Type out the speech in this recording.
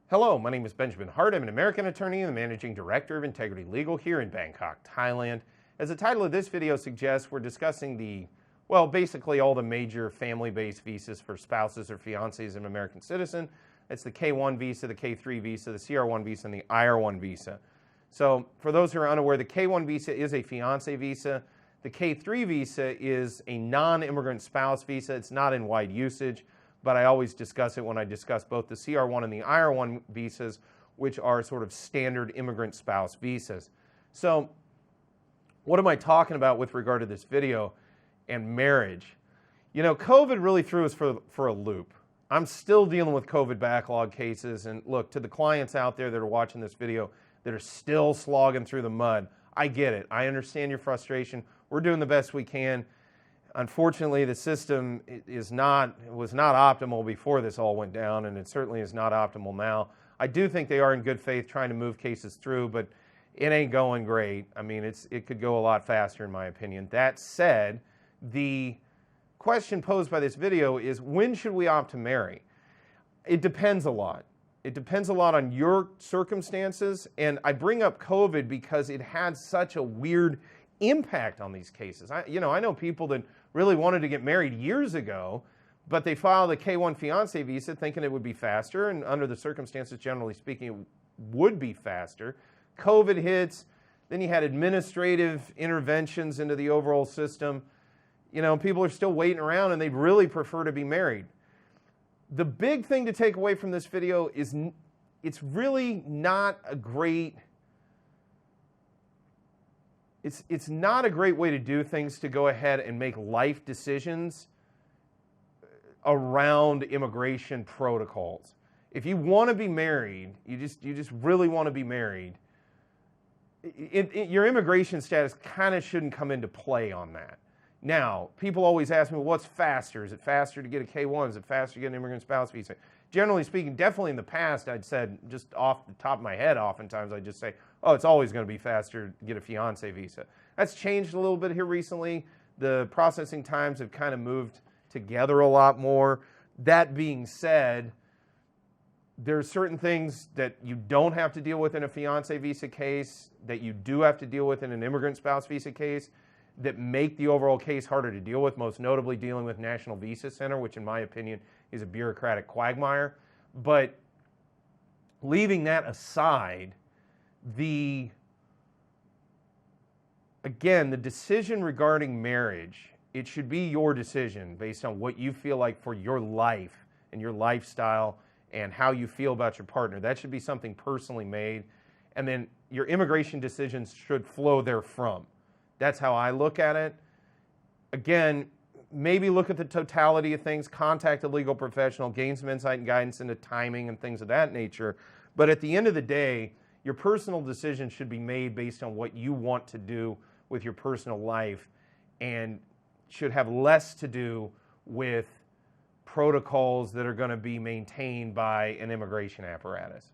Hello, my name is Benjamin Hart. I'm an American attorney and the Managing Director of Integrity Legal here in Bangkok, Thailand. As the title of this video suggests, we're discussing basically all the major family-based visas for spouses or fiancés of an American citizen. It's the K-1 visa, the K-3 visa, the CR-1 visa, and the IR-1 visa. So for those who are unaware, the K-1 visa is a fiancé visa. The K-3 visa is a non-immigrant spouse visa. It's not in wide usage, but I always discuss it when I discuss both the CR-1 and the IR-1 visas, which are sort of standard immigrant spouse visas. So what am I talking about with regard to this video and marriage? You know, COVID really threw us for a loop. I'm still dealing with COVID backlog cases, and look, to the clients out there that are watching this video that are still slogging through the mud, I get it. I understand your frustration. We're doing the best we can. Unfortunately, the system was not optimal before this all went down, and it certainly is not optimal now. I do think they are in good faith trying to move cases through, but it ain't going great. I mean, it could go a lot faster in my opinion. That said, the question posed by this video is, when should we opt to marry? It depends a lot. It depends a lot on your circumstances, and I bring up COVID because it had such a weird impact on these cases. I know people that really wanted to get married years ago, but they filed a K-1 fiancé visa thinking it would be faster, and under the circumstances, generally speaking, it would be faster. COVID hits, then you had administrative interventions into the overall system. You know, people are still waiting around and they'd really prefer to be married. The big thing to take away from this video is it's really not a great It's not a great way to do things to go ahead and make life decisions around immigration protocols. If you want to be married, you just really want to be married, your immigration status kind of shouldn't come into play on that. Now, people always ask me, well, what's faster? Is it faster to get a K-1? Is it faster to get an immigrant spouse visa? Generally speaking, definitely in the past, I'd said, just off the top of my head, oftentimes I'd just say, oh, it's always going to be faster to get a fiancé visa. That's changed a little bit here recently. The processing times have kind of moved together a lot more. That being said, there are certain things that you don't have to deal with in a fiancé visa case that you do have to deal with in an immigrant spouse visa case that make the overall case harder to deal with, most notably dealing with National Visa Center, which in my opinion is a bureaucratic quagmire. But leaving that aside, the decision regarding marriage, it should be your decision based on what you feel like for your life and your lifestyle and how you feel about your partner. That should be something personally made. And then your immigration decisions should flow therefrom. That's how I look at it. Again, maybe look at the totality of things, contact a legal professional, gain some insight and guidance into timing and things of that nature. But at the end of the day, your personal decision should be made based on what you want to do with your personal life and should have less to do with protocols that are going to be maintained by an immigration apparatus.